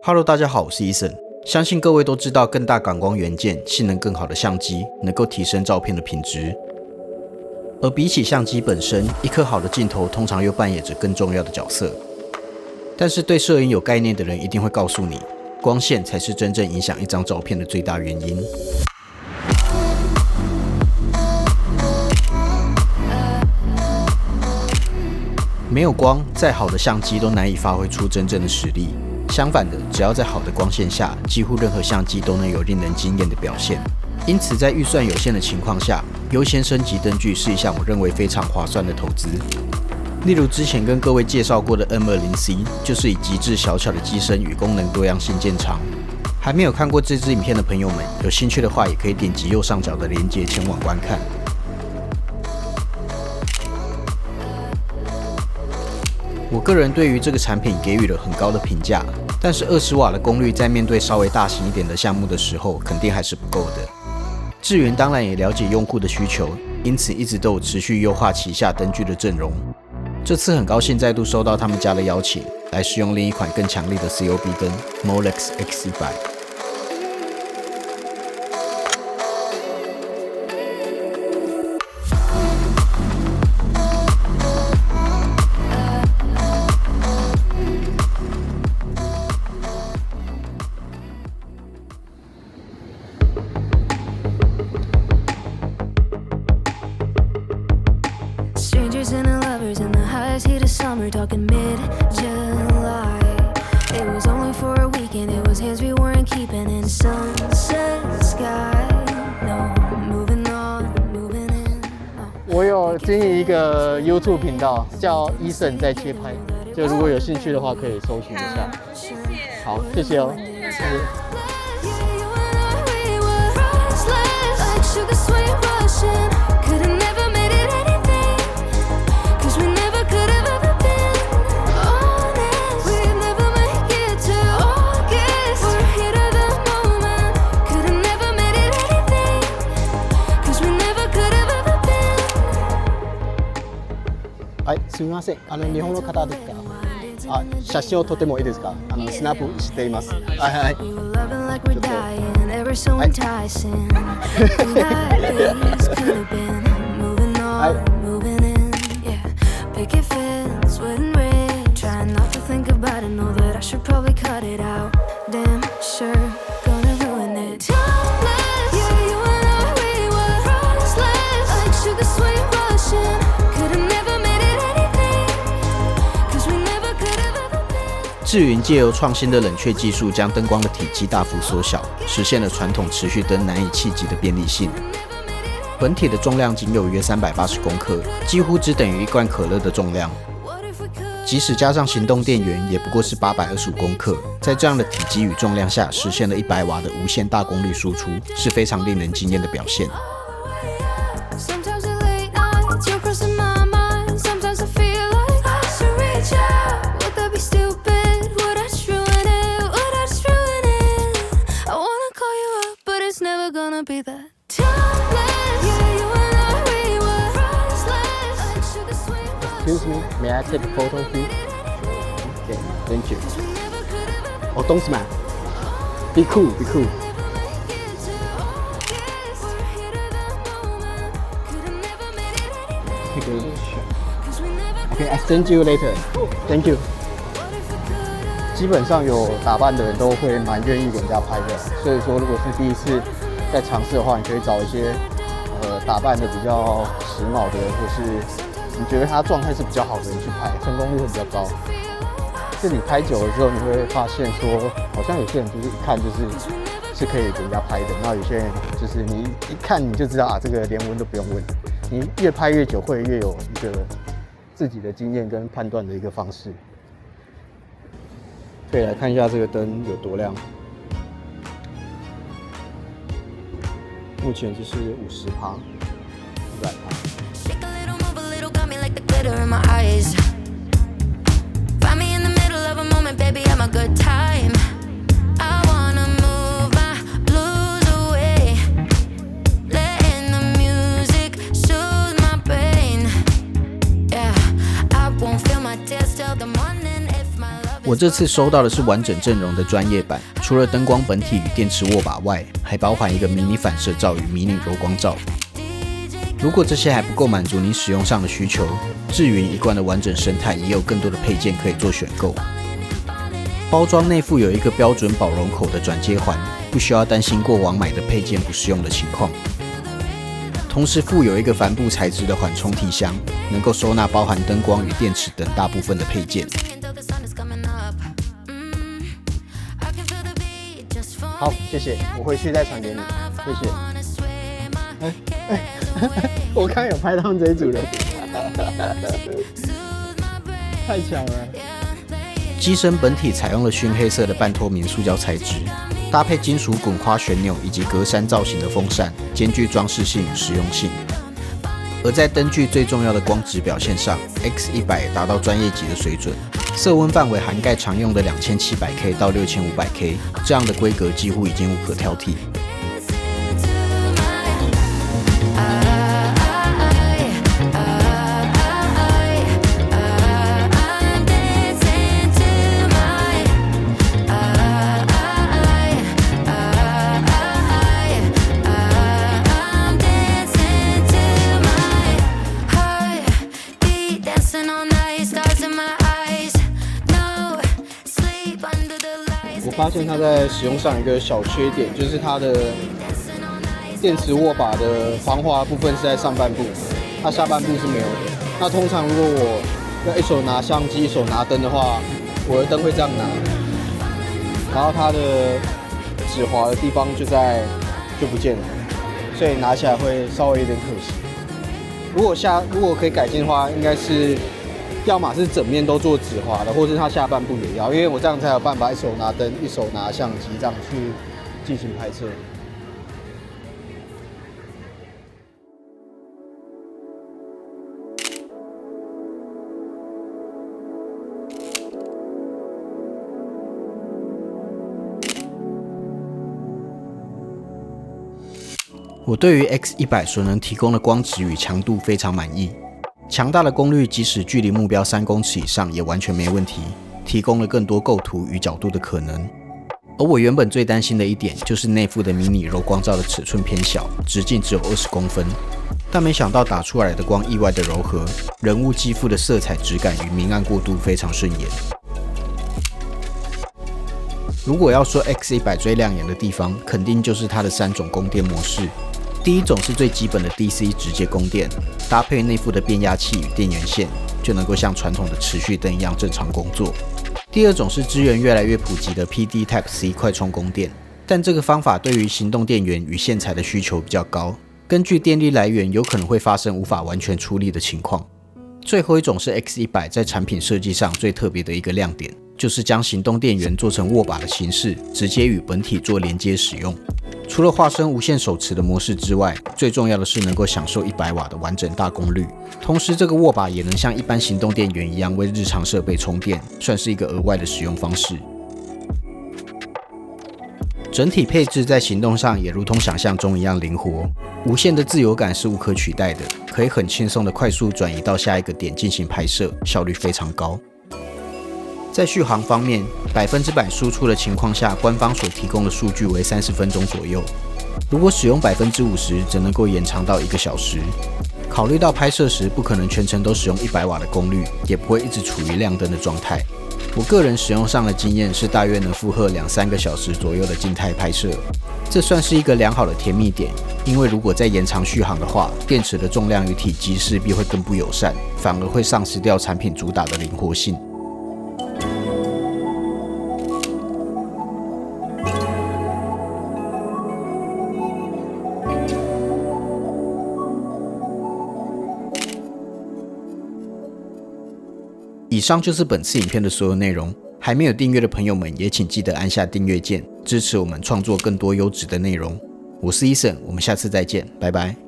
Hello， 大家好，我是 Eason。相信各位都知道，更大感光元件、性能更好的相机能够提升照片的品质。而比起相机本身，一颗好的镜头通常又扮演着更重要的角色。但是对摄影有概念的人一定会告诉你，光线才是真正影响一张照片的最大原因。没有光，再好的相机都难以发挥出真正的实力。相反的，只要在好的光线下，几乎任何相机都能有令人惊艳的表现。因此，在预算有限的情况下，优先升级灯具是一项我认为非常划算的投资。例如之前跟各位介绍过的 M20C， 就是以极致小巧的机身与功能多样性见长。还没有看过这支影片的朋友们，有兴趣的话，也可以点击右上角的连结前往观看。我个人对于这个产品给予了很高的评价，但是20瓦的功率在面对稍微大型一点的项目的时候，肯定还是不够的。智源当然也了解用户的需求，因此一直都有持续优化旗下灯具的阵容。这次很高兴再度收到他们家的邀请，来试用另一款更强力的 COB 灯 Molex X100。Strangers and lovers in the highest heat of summer, talking mid-July. It was only for a weekend, it was hands we weren't keeping in sunset sky. No, moving on, moving in. 我有经营一个 YouTube 频道，叫 Eason 在街拍，就如果有兴趣的话，可以搜寻一下。好，谢谢哦，谢谢。Yeah, you and I, we were priceless, like sugar sweet Russian. Could've never made it anything, 'cause we never could have ever been honest. We'd never make it to August. We're here to the moment. Could've never made it anything, 'cause we never could have ever been. はい、すみません。日本の方ですか？写真を撮ってもいいですか？スナップしています。はいはい。 We were loving like we're dying, ever so enticing. This could have been moving on, moving in. Yeah, picket fence, wooden rig. Trying not to think about it, know that I should probably cut it out. Damn sure, gonna ruin it. Timeless, yeah, you and I, we were priceless, like sugar sweet Russian. Could have never made it anything, 'cause we never could have ever been. 智源借由创新的冷却技术，将灯光的体积大幅缩小，实现了传统持续灯难以企及的便利性。本体的重量仅有约380公克，几乎只等于一罐可乐的重量。 What if we could? 即使加上行动电源，也不过是825公克。在这样的体积与重量下，实现了100瓦的无线大功率输出，是非常令人惊艳的表现。 Sometimes at late nights, you're crossing my mind. Sometimes I feel like I should reach out. Would that be stupid? Would I just ruin it? Would I just ruin it? I wanna call you up, but it's never gonna be that timeless. Yeah, you and I, we were priceless, like sugar sweet Excuse me, may I take a photo, please? Okay, thank you. We never could have ever 哦，don't smile. Be cool, be cool. make it to August. We're here to the moment. Could have never made it anything, 这个 'cause we never Okay, I send you later. Thank you. What if we could? 基本上有打扮的人都会蛮愿意给人家拍的，所以说如果是第一次在尝试的话，你可以找一些打扮的比较时髦的，或是你觉得他状态是比较好的人去拍，成功率会比较高。就你拍久了之后，你会发现说，好像有些人就是一看是可以给人家拍的，那有些人就是你一看你就知道啊，这个连问都不用问，你越拍越久，会越有一个自己的经验跟判断的一个方式。可以来看一下这个灯有多亮，目前就是50%、100%。 Shake a little, move a little, got me like the glitter in my eyes. Find me in the middle of a moment, baby, I'm a good time. I wanna move my blues away, letting the music soothe my brain. Yeah, I won't feel my tears till the morning if my love is 我这次收到的是完整阵容的专业版，除了灯光本体与电池握把外，还包含一个迷你反射罩与迷你柔光罩。如果这些还不够满足你使用上的需求，智云一贯的完整生态也有更多的配件可以做选购。包装内附有一个标准保容口的转接环，不需要担心过往买的配件不适用的情况。同时附有一个帆布材质的缓冲提箱，能够收纳包含灯光与电池等大部分的配件。好，谢谢，我回去再传给你，谢谢。我刚有拍到这一组人，太巧了。机身本体采用了熏黑色的半透明塑胶材质，搭配金属滚花旋钮以及格栅造型的风扇，兼具装饰性与实用性。而在灯具最重要的光质表现上 ，X100 达到专业级的水准，色温范围涵盖常用的2700K 到6500K， 这样的规格几乎已经无可挑剔。我发现它在使用上有一个小缺点，就是它的电池握把的防滑部分是在上半部，它下半部是没有的。那通常如果我要一手拿相机，一手拿灯的话，我的灯会这样拿，然后它的指滑的地方就不见了，所以拿起来会稍微有点可惜。如果可以改进的话，应该是要么是整面都做指滑的，或是它下半部也要，因为我这样才有办法一手拿灯，一手拿相机，这样去进行拍摄。我对于 X100 所能提供的光质与强度非常满意。强大的功率，即使距离目标3公尺以上也完全没问题，提供了更多构图与角度的可能。而我原本最担心的一点，就是内附的迷你柔光罩的尺寸偏小，直径只有20公分。但没想到打出来的光意外的柔和，人物肌肤的色彩质感与明暗过渡非常顺眼。如果要说 X100 最亮眼的地方，肯定就是它的3种供电模式。第一种是最基本的 DC 直接供电，搭配内附的变压器与电源线，就能够像传统的持续灯一样正常工作。第二种是支援越来越普及的 PD Type-C 快充供电，但这个方法对于行动电源与线材的需求比较高，根据电力来源有可能会发生无法完全出力的情况。最后一种是 X100 在产品设计上最特别的一个亮点，就是将行动电源做成握把的形式，直接与本体做连接使用。除了化身无线手持的模式之外，最重要的是能够享受100瓦的完整大功率，同时这个握把也能像一般行动电源一样为日常设备充电，算是一个额外的使用方式。整体配置在行动上也如同想象中一样灵活，无线的自由感是无可取代的，可以很轻松的快速转移到下一个点进行拍摄，效率非常高。在续航方面，100%输出的情况下，官方所提供的数据为30分钟左右。如果使用50%，则能够延长到1个小时。考虑到拍摄时不可能全程都使用100瓦的功率，也不会一直处于亮灯的状态。我个人使用上的经验是大约能负荷2-3个小时左右的静态拍摄，这算是一个良好的甜蜜点。因为如果再延长续航的话，电池的重量与体积势必会更不友善，反而会丧失掉产品主打的灵活性。以上就是本次影片的所有内容，还没有订阅的朋友们也请记得按下订阅键，支持我们创作更多优质的内容。我是Eason，我们下次再见，拜拜。